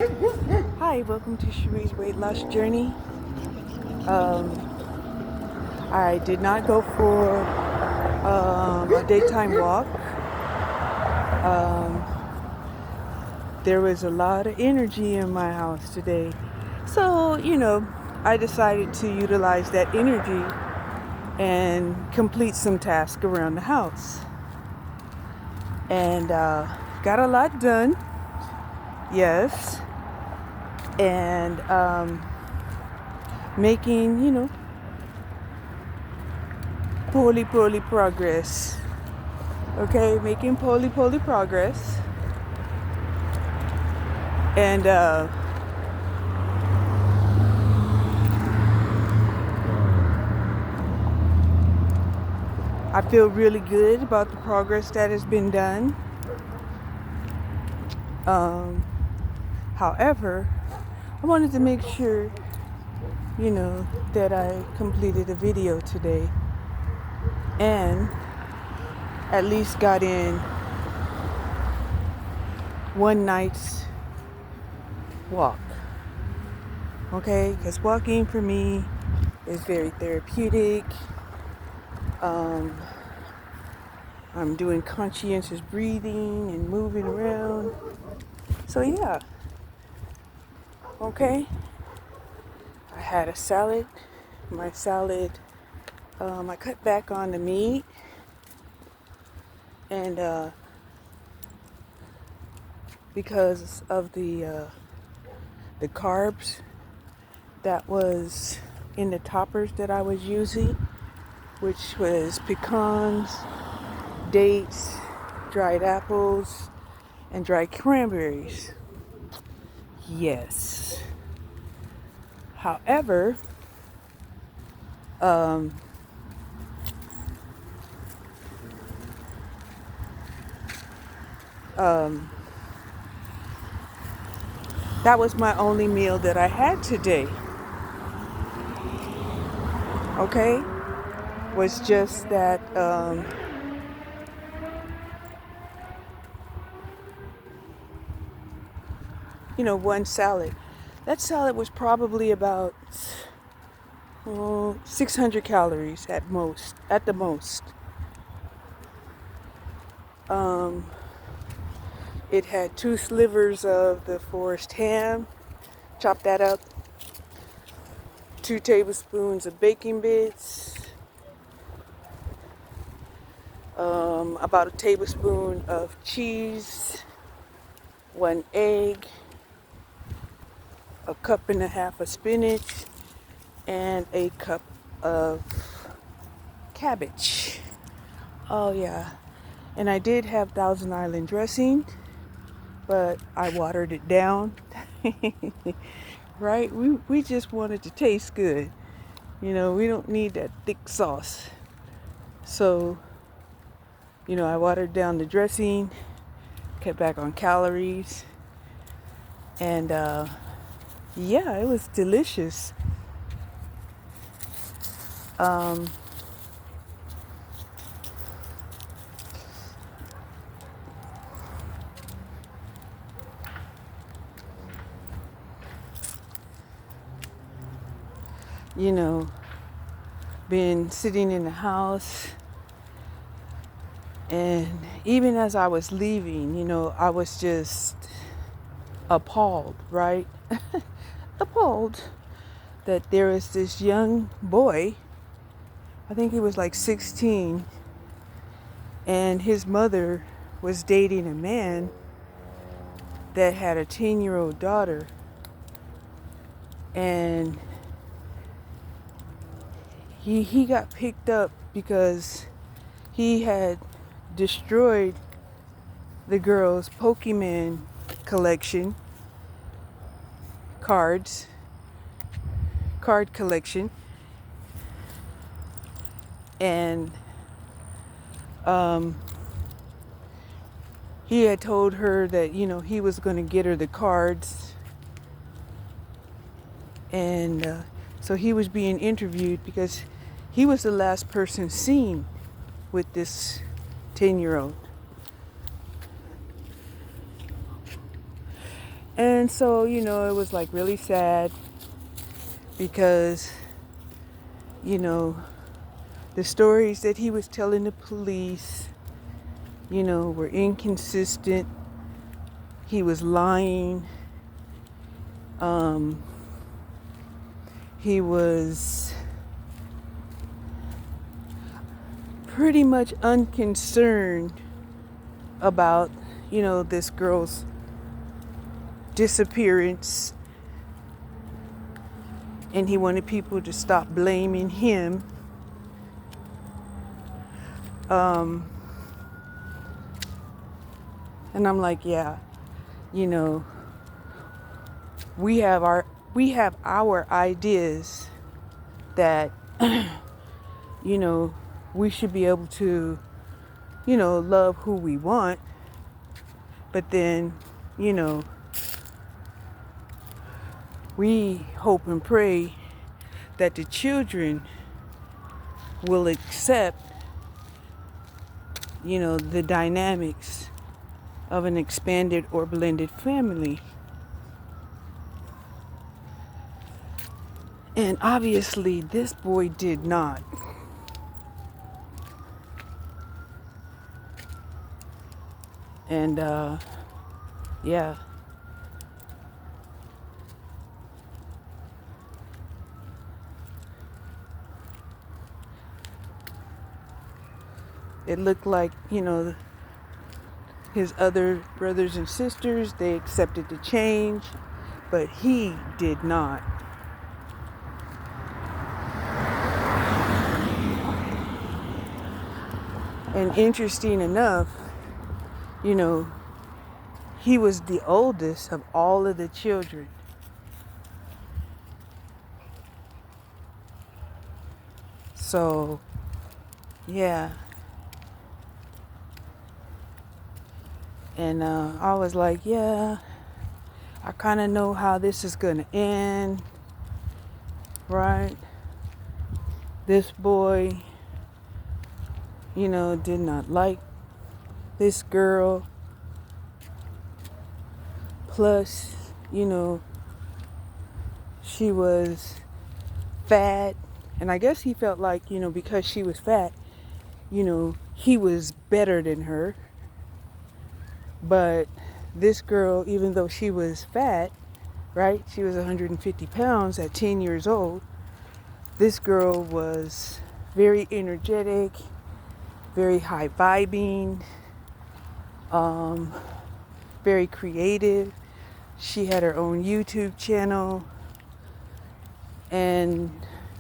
Hi, welcome to Cherie's Weight Loss Journey. I did not go for a daytime walk. There was a lot of energy in my house today. So, I decided to utilize that energy and complete some tasks around the house. And got a lot done, yes. And making, poorly progress. Okay, making poorly progress. And I feel really good about the progress that has been done. However, I wanted to make sure, that I completed a video today and at least got in one night's walk. Okay, because walking for me is very therapeutic. I'm doing conscientious breathing and moving around. So yeah, okay. I had a salad. My salad, I cut back on the meat and because of the carbs that was in the toppers that I was using, which was pecans, dates, dried apples, and dried cranberries. Yes. However, that was my only meal that I had today. Okay? Was just that one salad. That salad was probably about 600 calories at the most. It had 2 slivers of the forest ham, chop that up, 2 tablespoons of bacon bits, about a tablespoon of cheese, 1 egg, a cup and a half of spinach, and a cup of cabbage. Oh yeah, and I did have Thousand Island dressing, but I watered it down. Right? We just want it to taste good. We don't need that thick sauce. So, I watered down the dressing, cut back on calories, and yeah, it was delicious. Um, you know, been sitting in the house, and even as I was leaving, I was just appalled, right? Appalled that there is this young boy, I think he was like 16, and his mother was dating a man that had a 10-year-old daughter, and he got picked up because he had destroyed the girl's Pokemon collection, card collection, and he had told her that he was going to get her the cards, and so he was being interviewed because he was the last person seen with this 10-year-old. And so, it was like really sad because, you know, the stories that he was telling the police, were inconsistent. He was lying. He was pretty much unconcerned about, this girl's disappearance. And he wanted people to stop blaming him. And I'm like, yeah, we have our ideas that, we should be able to, love who we want. But then, we hope and pray that the children will accept, the dynamics of an expanded or blended family. And obviously, this boy did not. And, yeah. It looked like, his other brothers and sisters, they accepted the change, but he did not. And interesting enough, he was the oldest of all of the children. So, yeah. And I was like, yeah, I kind of know how this is going to end, right? This boy, did not like this girl. Plus, she was fat. And I guess he felt like, because she was fat, he was better than her. But this girl, even though she was fat, right? She was 150 pounds at 10 years old. This girl was very energetic, very high vibing, very creative. She had her own YouTube channel. And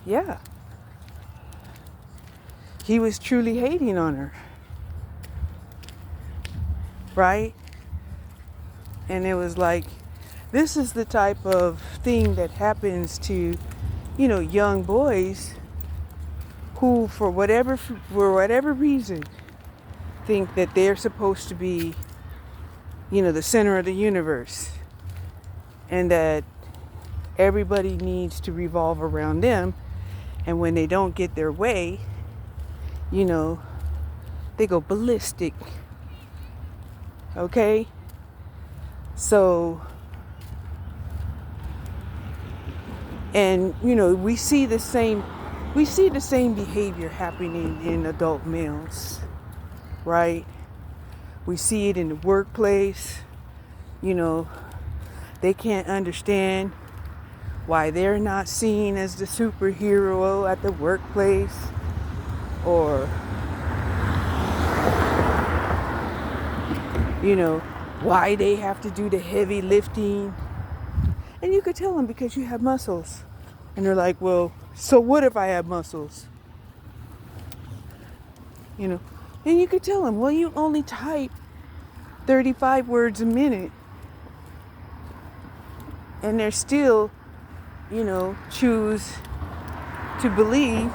yeah, he was truly hating on her. Right? And it was like, this is the type of thing that happens to, young boys who, for whatever reason, think that they're supposed to be, the center of the universe, and that everybody needs to revolve around them. And when they don't get their way, they go ballistic. Okay? So, and we see the same behavior happening in adult males, right? We see it in the workplace. They can't understand why they're not seen as the superhero at the workplace, or why they have to do the heavy lifting. And you could tell them, because you have muscles. And they're like, well, so what if I have muscles? And you could tell them, well, you only type 35 words a minute. And they're still, choose to believe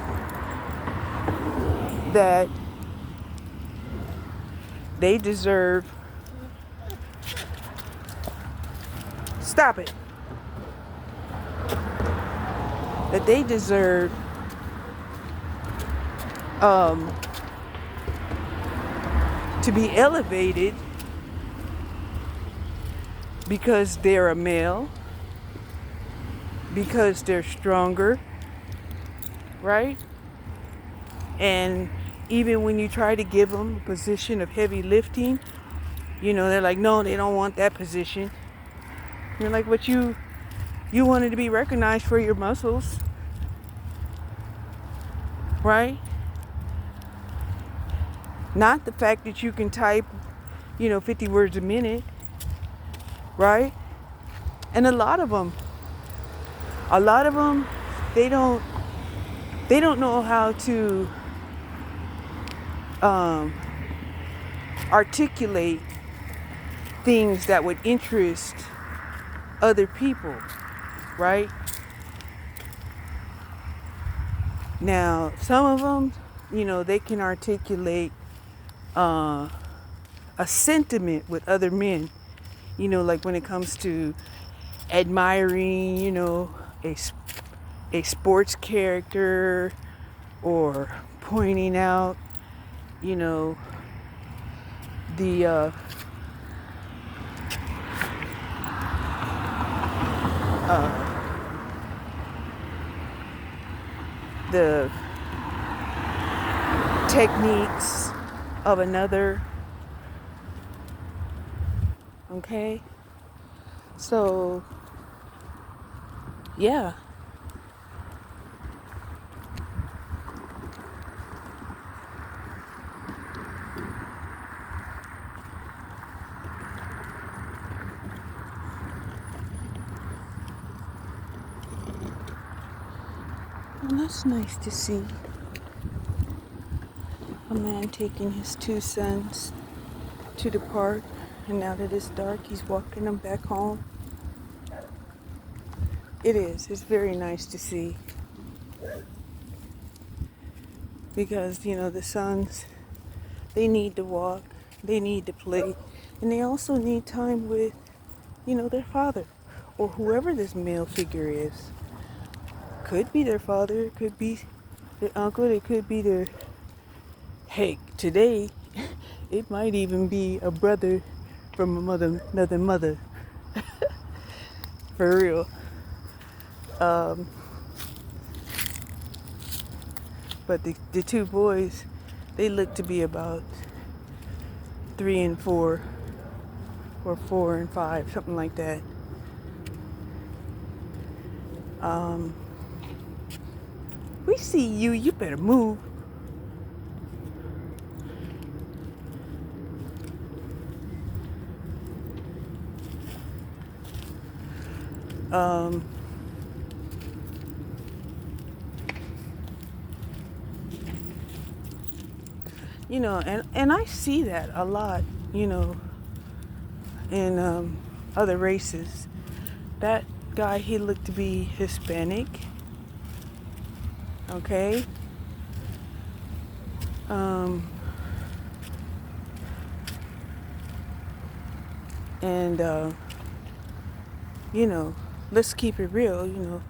that they deserve. Stop it. That they deserve to be elevated because they're a male, because they're stronger, right? And even when you try to give them a position of heavy lifting, they're like, no, they don't want that position. You're like, but you wanted to be recognized for your muscles, right? Not the fact that you can type, 50 words a minute, right? And a lot of them, they don't know how to articulate things that would interest other people, right? Now, some of them, they can articulate a sentiment with other men, like when it comes to admiring, a sports character, or pointing out, the the techniques of another. Okay, so yeah. Well, that's nice to see. A man taking his two sons to the park, and now that it's dark, he's walking them back home. It is. It's very nice to see. Because, the sons, they need to walk, they need to play, and they also need time with, their father, or whoever this male figure is. Could be their father, it could be their uncle, it could be their, heck, today, it might even be a brother from another mother. For real. But the two boys, they look to be about 3 and 4, or 4 and 5, something like that. We see you, you better move. And I see that a lot, in other races. That guy, he looked to be Hispanic. Okay. And let's keep it real,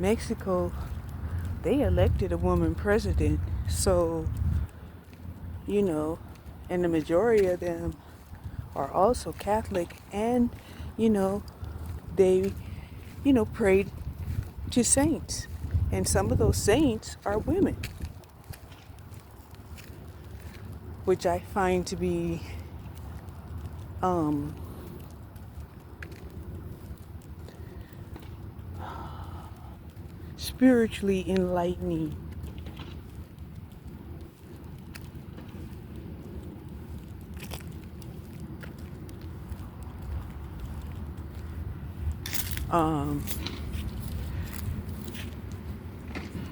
Mexico, they elected a woman president. So, and the majority of them are also Catholic, and, they, prayed to saints. And some of those saints are women, which I find to be spiritually enlightening.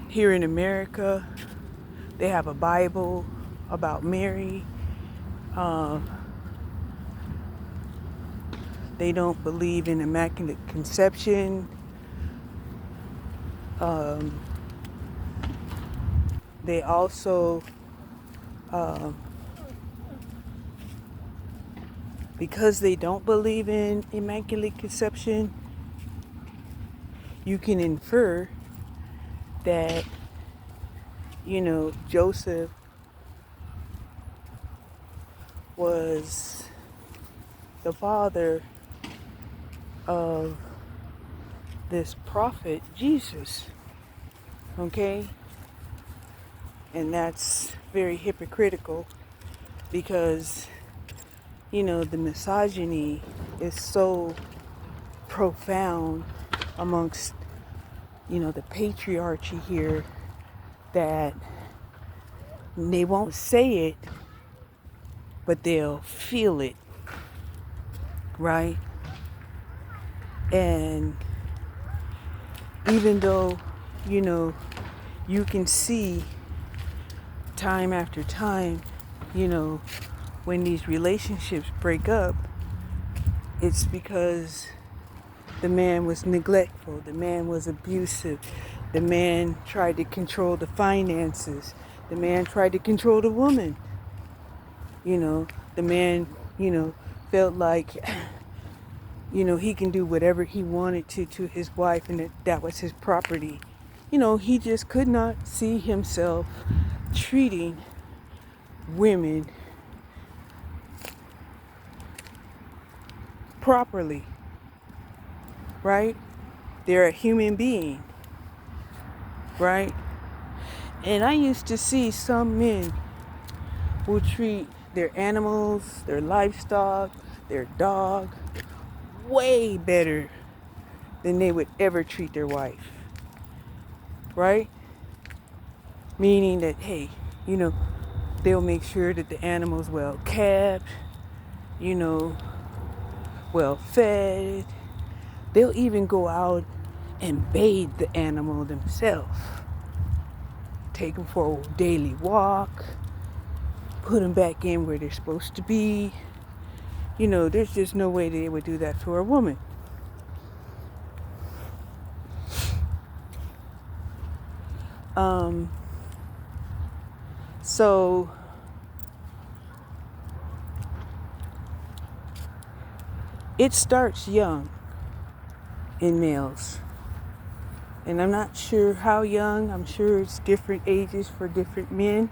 Here in America, they have a Bible about Mary. They don't believe in immaculate conception. They also, because they don't believe in immaculate conception, you can infer that, Joseph was the father of this prophet Jesus, okay? And that's very hypocritical because, the misogyny is so profound amongst, the patriarchy here that they won't say it, but they'll feel it, right? And even though, you can see time after time, when these relationships break up, it's because the man was neglectful, the man was abusive, the man tried to control the finances, the man tried to control the woman. The man, felt like, he can do whatever he wanted to his wife and that was his property. He just could not see himself treating women properly, right? They're a human being, right? And I used to see some men who treat their animals, their livestock, their dog, way better than they would ever treat their wife, right? Meaning that, hey, they'll make sure that the animal's well kept, well fed. They'll even go out and bathe the animal themselves. Take them for a daily walk, put them back in where they're supposed to be. There's just no way they would do that to a woman. So it starts young in males. And I'm not sure how young. I'm sure it's different ages for different men.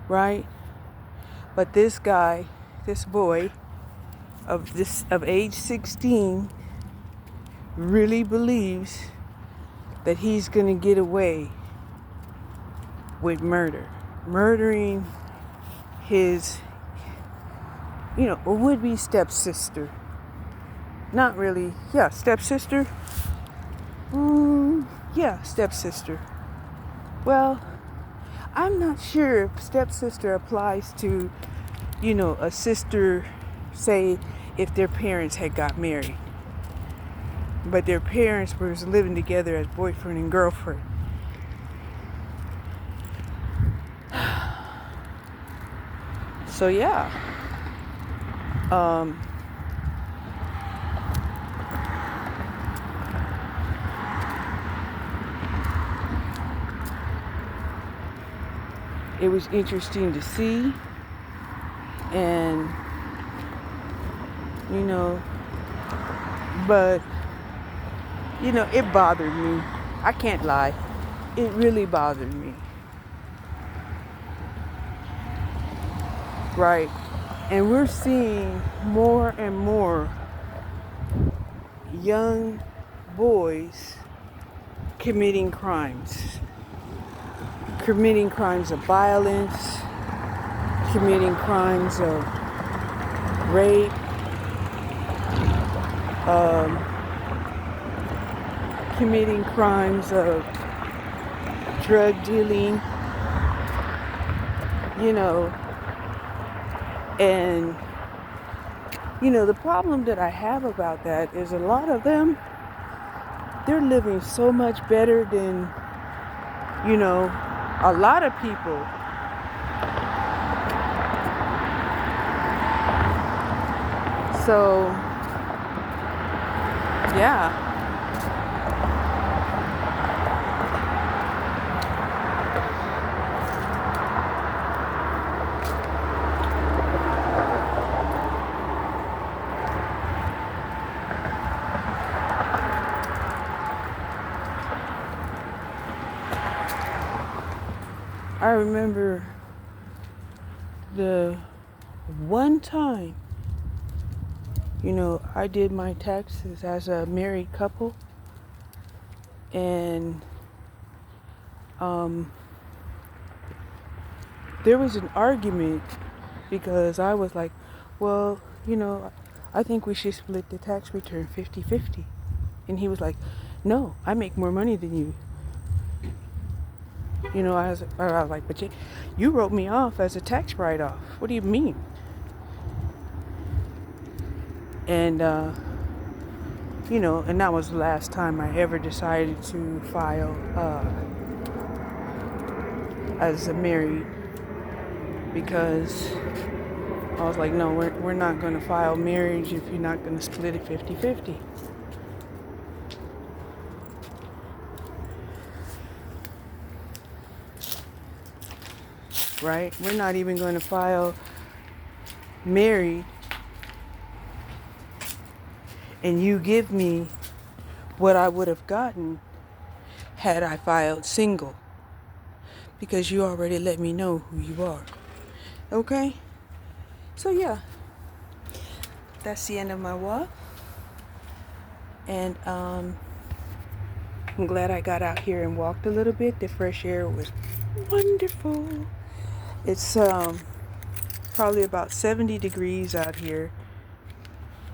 Right? But this guy, this boy of age 16 really believes that he's going to get away with murder. Murdering his, a would-be stepsister. Not really. Yeah, stepsister. Yeah, stepsister. Well, I'm not sure if stepsister applies to, a sister, say, if their parents had got married. But their parents were living together as boyfriend and girlfriend. So yeah. It was interesting to see, and but it bothered me. I can't lie. It really bothered me. Right? And we're seeing more and more young boys committing crimes of violence, committing crimes of rape, committing crimes of drug dealing, and the problem that I have about that is a lot of them, they're living so much better than a lot of people. So yeah. I remember the one time I did my taxes as a married couple, and there was an argument because I was like, well, I think we should split the tax return 50-50. And he was like, no, I make more money than you. I was like, but you wrote me off as a tax write-off. What do you mean? And, and that was the last time I ever decided to file as a married, because I was like, no, we're not going to file marriage if you're not going to split it 50-50. Right? We're not even going to file married and you give me what I would have gotten had I filed single, because you already let me know who you are. Okay? So yeah, that's the end of my walk. And I'm glad I got out here and walked a little bit. The fresh air was wonderful. It's probably about 70 degrees out here.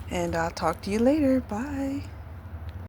And I'll talk to you later. Bye.